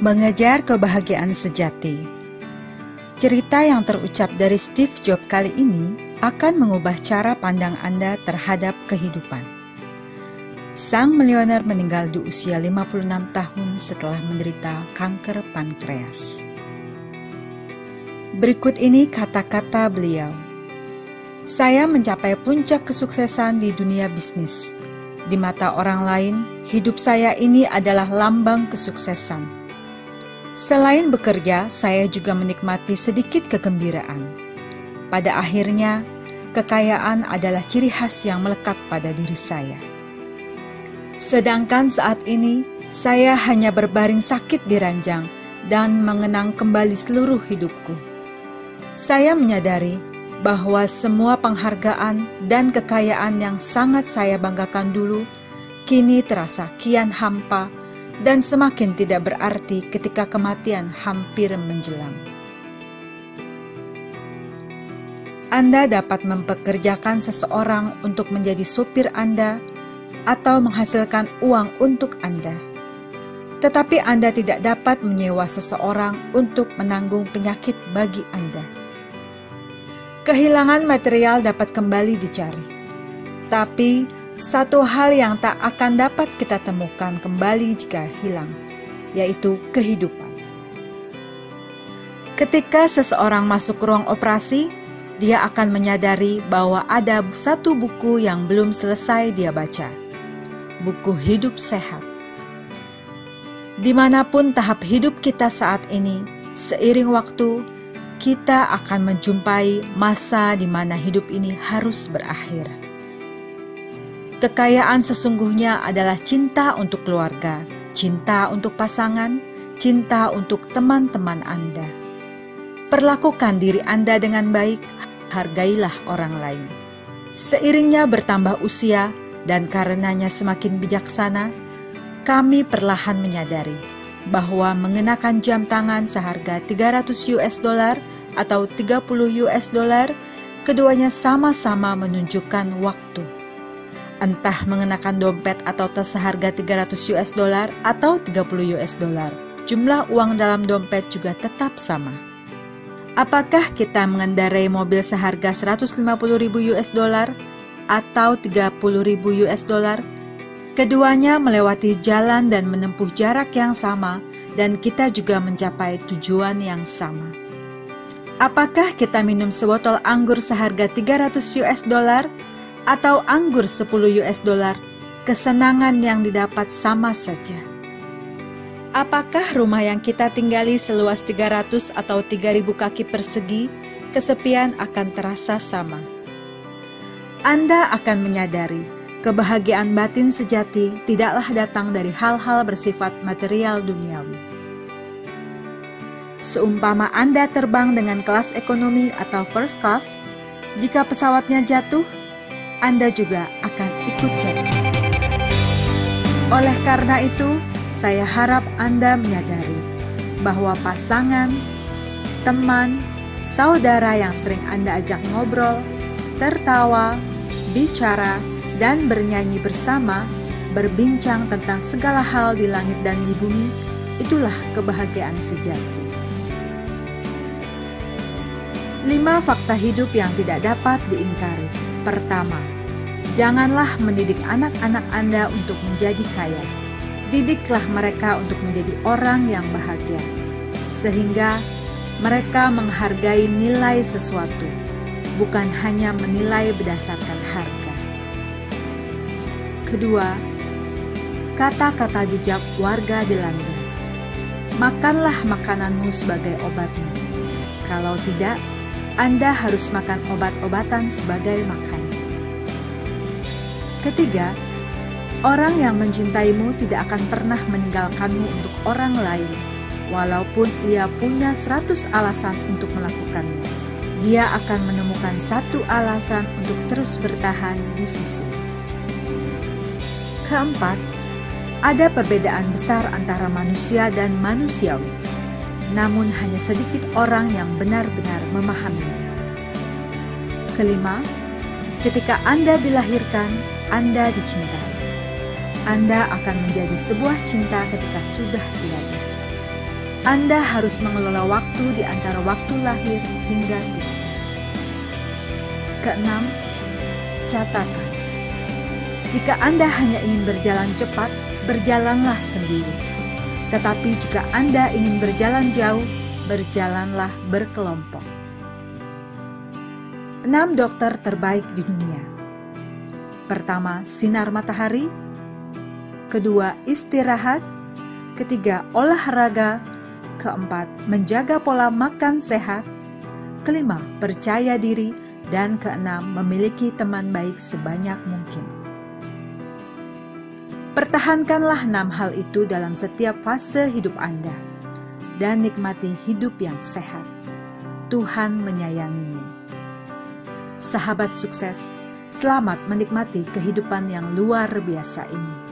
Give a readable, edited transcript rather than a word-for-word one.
Mengejar kebahagiaan sejati. Cerita yang terucap dari Steve Jobs kali ini akan mengubah cara pandang Anda terhadap kehidupan. Sang milioner meninggal di usia 56 tahun setelah menderita kanker pankreas. Berikut ini kata-kata beliau. Saya mencapai puncak kesuksesan di dunia bisnis. Di mata orang lain, hidup saya ini adalah lambang kesuksesan. Selain bekerja, saya juga menikmati sedikit kegembiraan. Pada akhirnya, kekayaan adalah ciri khas yang melekat pada diri saya. Sedangkan saat ini, saya hanya berbaring sakit di ranjang dan mengenang kembali seluruh hidupku. Saya menyadari bahwa semua penghargaan dan kekayaan yang sangat saya banggakan dulu, kini terasa kian hampa dan semakin tidak berarti ketika kematian hampir menjelang. Anda dapat mempekerjakan seseorang untuk menjadi supir Anda atau menghasilkan uang untuk Anda. Tetapi Anda tidak dapat menyewa seseorang untuk menanggung penyakit bagi Anda. Kehilangan material dapat kembali dicari, tapi satu hal yang tak akan dapat kita temukan kembali jika hilang, yaitu kehidupan. Ketika seseorang masuk ruang operasi, dia akan menyadari bahwa ada satu buku yang belum selesai dia baca. Buku hidup sehat. Dimanapun tahap hidup kita saat ini, seiring waktu, kita akan menjumpai masa di mana hidup ini harus berakhir. Kekayaan sesungguhnya adalah cinta untuk keluarga, cinta untuk pasangan, cinta untuk teman-teman Anda. Perlakukan diri Anda dengan baik, hargailah orang lain. Seiringnya bertambah usia dan karenanya semakin bijaksana, kami perlahan menyadari bahwa mengenakan jam tangan seharga $300 atau $30, keduanya sama-sama menunjukkan waktu. Entah mengenakan dompet atau tas seharga $300 atau $30, jumlah uang dalam dompet juga tetap sama. Apakah kita mengendarai mobil seharga $150.000 atau $30.000? Keduanya melewati jalan dan menempuh jarak yang sama, dan kita juga mencapai tujuan yang sama. Apakah kita minum sebotol anggur seharga $300 atau anggur $10, kesenangan yang didapat sama saja. Apakah rumah yang kita tinggali seluas 300 atau 3.000 kaki persegi, kesepian akan terasa sama. Anda akan menyadari, kebahagiaan batin sejati tidaklah datang dari hal-hal bersifat material duniawi. Seumpama Anda terbang dengan kelas ekonomi atau first class, jika pesawatnya jatuh, Anda juga akan ikut jatuh. Oleh karena itu, saya harap Anda menyadari bahwa pasangan, teman, saudara yang sering Anda ajak ngobrol, tertawa, bicara, dan bernyanyi bersama, berbincang tentang segala hal di langit dan di bumi, itulah kebahagiaan sejati. 5 fakta hidup yang tidak dapat diingkari. Pertama, janganlah mendidik anak-anak Anda untuk menjadi kaya. Didiklah mereka untuk menjadi orang yang bahagia, sehingga mereka menghargai nilai sesuatu, bukan hanya menilai berdasarkan harga. Kedua, kata-kata bijak warga di London. Makanlah makananmu sebagai obatmu. Kalau tidak, Anda harus makan obat-obatan sebagai makanan. Ketiga, orang yang mencintaimu tidak akan pernah meninggalkanmu untuk orang lain, walaupun ia punya 100 alasan untuk melakukannya. Dia akan menemukan satu alasan untuk terus bertahan di sisi. Keempat, ada perbedaan besar antara manusia dan manusiawi, namun hanya sedikit orang yang benar-benar memahaminya. Kelima, ketika Anda dilahirkan, Anda dicintai. Anda akan menjadi sebuah cinta ketika sudah tiada. Anda harus mengelola waktu di antara waktu lahir hingga tua. Keenam, catatan. Jika Anda hanya ingin berjalan cepat, berjalanlah sendiri. Tetapi jika Anda ingin berjalan jauh, berjalanlah berkelompok. 6 dokter terbaik di dunia. Pertama, sinar matahari. Kedua, istirahat. Ketiga, olahraga. Keempat, menjaga pola makan sehat. Kelima, percaya diri. Dan keenam, memiliki teman baik sebanyak mungkin. Pertahankanlah 6 hal itu dalam setiap fase hidup Anda. Dan nikmati hidup yang sehat. Tuhan menyayangimu. Sahabat sukses, selamat menikmati kehidupan yang luar biasa ini.